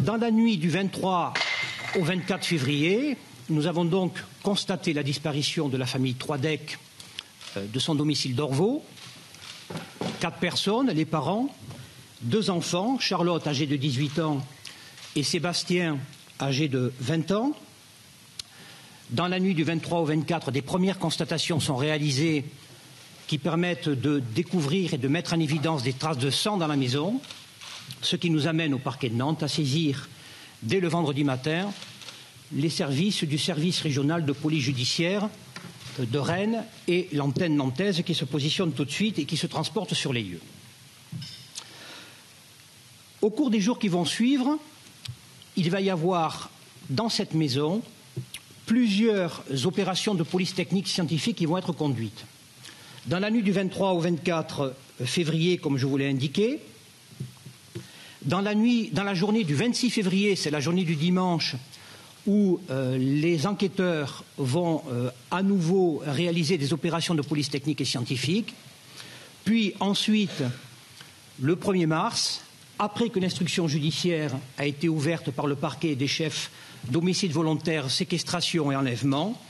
Dans la nuit du 23 au 24 février, nous avons donc constaté la disparition de la famille Troidec de son domicile d'Orvaux. 4 personnes, les parents, 2 enfants, Charlotte âgée de 18 ans et Sébastien âgé de 20 ans. Dans la nuit du 23 au 24, des premières constatations sont réalisées qui permettent de découvrir et de mettre en évidence des traces de sang dans la maison, ce qui nous amène au parquet de Nantes à saisir dès le vendredi matin les services du service régional de police judiciaire de Rennes et l'antenne nantaise qui se positionne tout de suite et qui se transporte sur les lieux. Au cours des jours qui vont suivre, il va y avoir dans cette maison plusieurs opérations de police technique scientifique qui vont être conduites. Dans la nuit du 23 au 24 février, comme je vous l'ai indiqué, dans la journée du 26 février, c'est la journée du dimanche, où les enquêteurs vont à nouveau réaliser des opérations de police technique et scientifique. Puis ensuite, le 1er mars, après que l'instruction judiciaire a été ouverte par le parquet des chefs d'homicide volontaire, séquestration et enlèvement,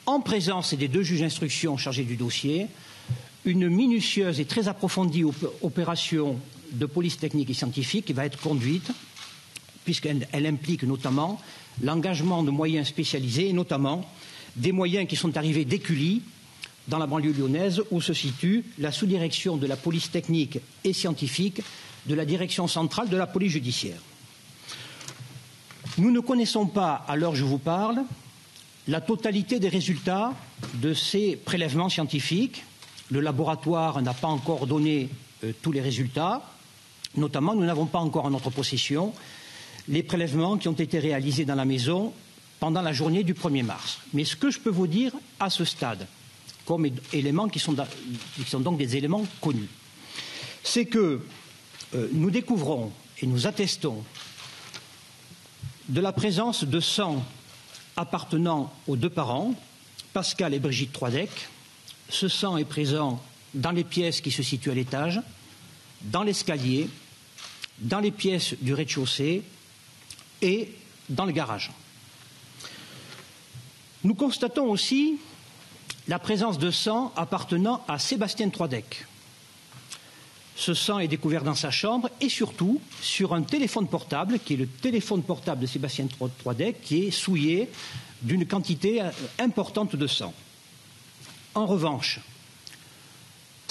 en présence des 2 juges d'instruction chargés du dossier, une minutieuse et très approfondie opération de police technique et scientifique va être conduite, puisqu'elle implique notamment l'engagement de moyens spécialisés, et notamment des moyens qui sont arrivés d'Écully, dans la banlieue lyonnaise, où se situe la sous-direction de la police technique et scientifique de la direction centrale de la police judiciaire. Nous ne connaissons pas, à l'heure où je vous parle, la totalité des résultats de ces prélèvements scientifiques. Le laboratoire n'a pas encore donné tous les résultats. Notamment, nous n'avons pas encore en notre possession les prélèvements qui ont été réalisés dans la maison pendant la journée du 1er mars. Mais ce que je peux vous dire à ce stade, comme éléments qui sont donc des éléments connus, c'est que nous découvrons et nous attestons de la présence de sang appartenant aux 2 parents, Pascal et Brigitte Troidec. Ce sang est présent dans les pièces qui se situent à l'étage, dans l'escalier, dans les pièces du rez-de-chaussée et dans le garage. Nous constatons aussi la présence de sang appartenant à Sébastien Troidec. Ce sang est découvert dans sa chambre et surtout sur un téléphone portable, qui est le téléphone portable de Sébastien Troidec, qui est souillé d'une quantité importante de sang. En revanche,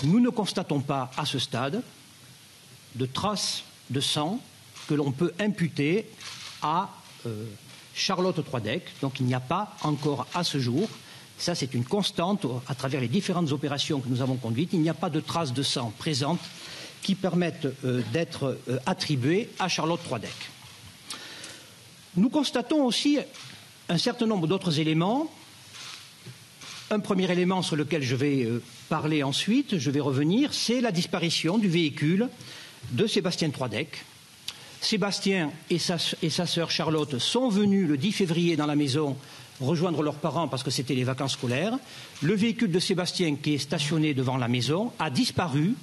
nous ne constatons pas à ce stade de traces de sang que l'on peut imputer à Charlotte Troidec. Donc il n'y a pas encore à ce jour, ça c'est une constante à travers les différentes opérations que nous avons conduites, il n'y a pas de traces de sang présentes qui permettent d'être attribuées à Charlotte Troidec. Nous constatons aussi un certain nombre d'autres éléments. Un premier élément sur lequel je vais parler ensuite, je vais revenir, c'est la disparition du véhicule de Sébastien Troidec. Sébastien et sa sœur Charlotte sont venus le 10 février dans la maison rejoindre leurs parents parce que c'était les vacances scolaires. Le véhicule de Sébastien qui est stationné devant la maison a disparu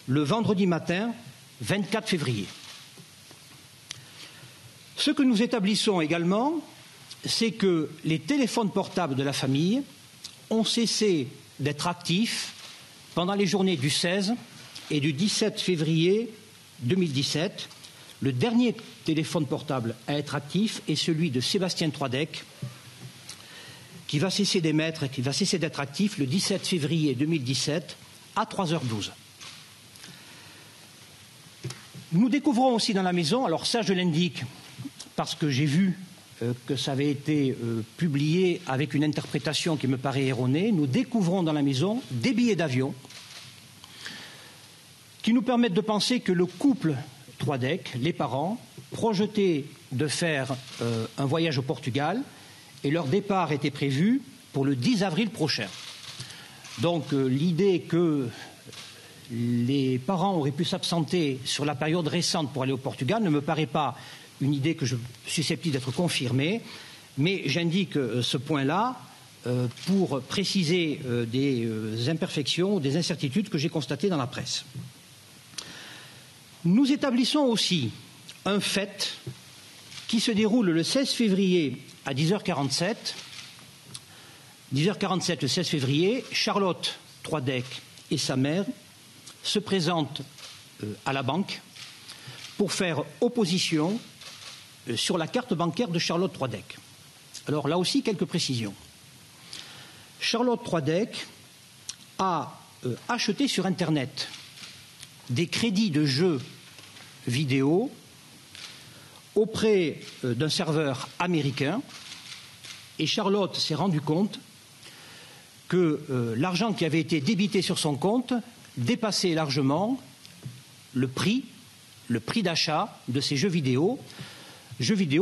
le vendredi matin 24 février. Ce que nous établissons également, c'est que les téléphones portables de la famille ont cessé d'être actifs pendant les journées du 16 et du 17 février 2017. Le dernier téléphone portable à être actif est celui de Sébastien Troidec, qui va cesser d'émettre, qui va cesser d'être actif le 17 février 2017 à 3h12. Nous découvrons aussi dans la maison, alors ça je l'indique parce que j'ai vu que ça avait été publié avec une interprétation qui me paraît erronée, nous découvrons dans la maison des billets d'avion qui nous permettent de penser que le couple Troidec, les parents, projetaient de faire un voyage au Portugal et leur départ était prévu pour le 10 avril prochain. Donc l'idée que les parents auraient pu s'absenter sur la période récente pour aller au Portugal ne me paraît pas une idée que je suis susceptible d'être confirmée, mais j'indique ce point-là pour préciser des imperfections, des incertitudes que j'ai constatées dans la presse. Nous établissons aussi un fait qui se déroule le 16 février à 10h47. 10h47 le 16 février, Charlotte Troidec et sa mère se présentent à la banque pour faire opposition sur la carte bancaire de Charlotte Troidec. Alors là aussi, quelques précisions. Charlotte Troidec a acheté sur Internet des crédits de jeux vidéo auprès d'un serveur américain et Charlotte s'est rendue compte que l'argent qui avait été débité sur son compte dépassait largement le prix d'achat de ces jeux vidéo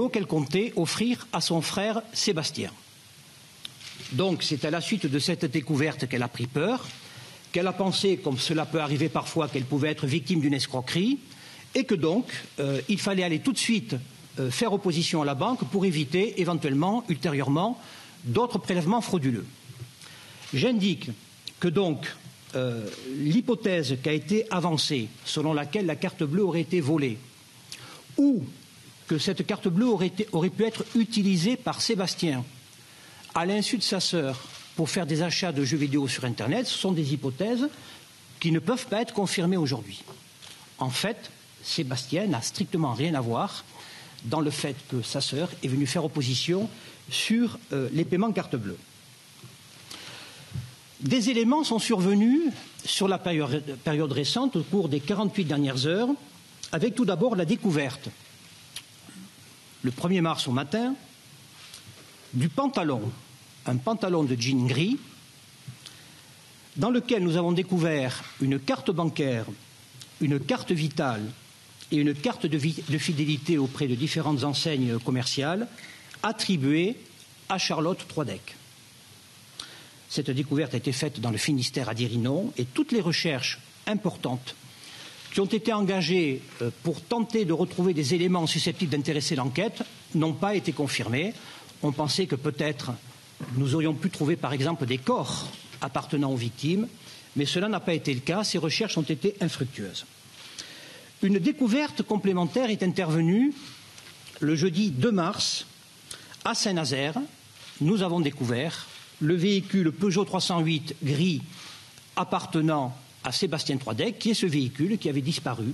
qu'elle comptait offrir à son frère Sébastien. Donc c'est à la suite de cette découverte qu'elle a pris peur, qu'elle a pensé, comme cela peut arriver parfois, qu'elle pouvait être victime d'une escroquerie et que donc il fallait aller tout de suite faire opposition à la banque pour éviter éventuellement, ultérieurement, d'autres prélèvements frauduleux. J'indique que donc l'hypothèse qui a été avancée, selon laquelle la carte bleue aurait été volée, ou que cette carte bleue aurait pu être utilisée par Sébastien à l'insu de sa sœur pour faire des achats de jeux vidéo sur Internet, ce sont des hypothèses qui ne peuvent pas être confirmées aujourd'hui. En fait, Sébastien n'a strictement rien à voir dans le fait que sa sœur est venue faire opposition sur les paiements carte bleue. Des éléments sont survenus sur la période récente, au cours des 48 dernières heures, avec tout d'abord la découverte, le 1er mars au matin, du pantalon, un pantalon de jean gris, dans lequel nous avons découvert une carte bancaire, une carte vitale et une carte de fidélité auprès de différentes enseignes commerciales attribuées à Charlotte Troidec. Cette découverte a été faite dans le Finistère à Dirinon et toutes les recherches importantes qui ont été engagées pour tenter de retrouver des éléments susceptibles d'intéresser l'enquête n'ont pas été confirmées. On pensait que peut-être nous aurions pu trouver par exemple des corps appartenant aux victimes, mais cela n'a pas été le cas. Ces recherches ont été infructueuses. Une découverte complémentaire est intervenue le jeudi 2 mars à Saint-Nazaire. Nous avons découvert le véhicule Peugeot 308 gris appartenant à Sébastien Troidec, qui est ce véhicule qui avait disparu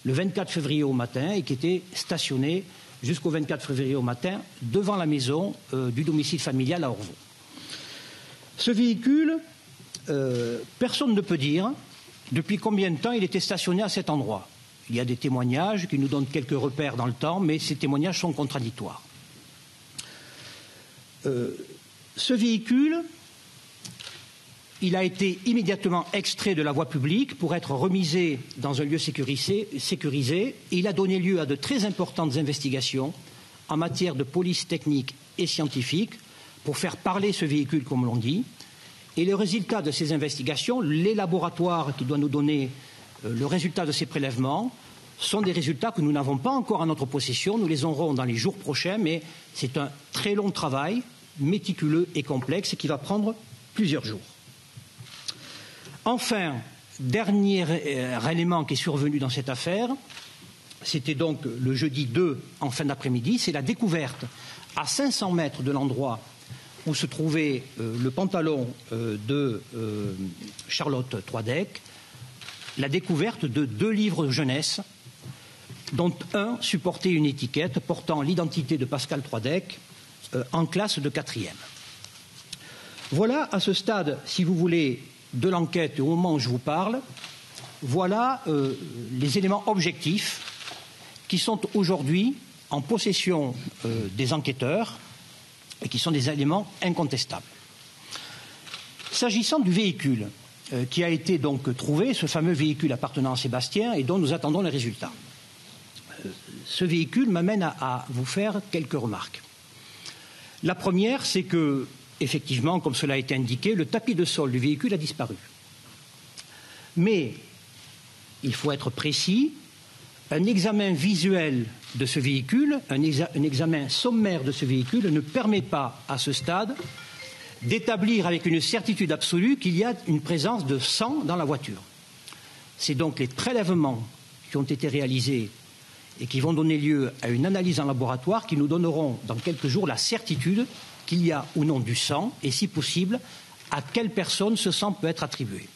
le 24 février au matin et qui était stationné jusqu'au 24 février au matin devant la maison du domicile familial à Orvaux. Ce véhicule, personne ne peut dire depuis combien de temps il était stationné à cet endroit. Il y a des témoignages qui nous donnent quelques repères dans le temps, mais ces témoignages sont contradictoires. Ce véhicule, il a été immédiatement extrait de la voie publique pour être remisé dans un lieu sécurisé et il a donné lieu à de très importantes investigations en matière de police technique et scientifique pour faire parler ce véhicule, comme l'on dit. Et le résultat de ces investigations, les laboratoires qui doivent nous donner le résultat de ces prélèvements, sont des résultats que nous n'avons pas encore en notre possession. Nous les aurons dans les jours prochains, mais c'est un très long travail, méticuleux et complexe, qui va prendre plusieurs jours. Enfin, dernier élément qui est survenu dans cette affaire, c'était donc le jeudi 2 en fin d'après-midi, c'est la découverte à 500 mètres de l'endroit où se trouvait le pantalon de Charlotte Troidec, la découverte de 2 livres de jeunesse, dont un supportait une étiquette portant l'identité de Pascal Troidec en classe de 4e. Voilà à ce stade, si vous voulez, de l'enquête au moment où je vous parle, voilà les éléments objectifs qui sont aujourd'hui en possession des enquêteurs et qui sont des éléments incontestables. S'agissant du véhicule qui a été donc trouvé, ce fameux véhicule appartenant à Sébastien et dont nous attendons les résultats. Ce véhicule m'amène à vous faire quelques remarques. La première, c'est que, effectivement, comme cela a été indiqué, le tapis de sol du véhicule a disparu. Mais, il faut être précis, un examen visuel de ce véhicule, un examen sommaire de ce véhicule ne permet pas, à ce stade, d'établir avec une certitude absolue qu'il y a une présence de sang dans la voiture. C'est donc les prélèvements qui ont été réalisés et qui vont donner lieu à une analyse en laboratoire qui nous donneront dans quelques jours la certitude qu'il y a ou non du sang et, si possible, à quelle personne ce sang peut être attribué.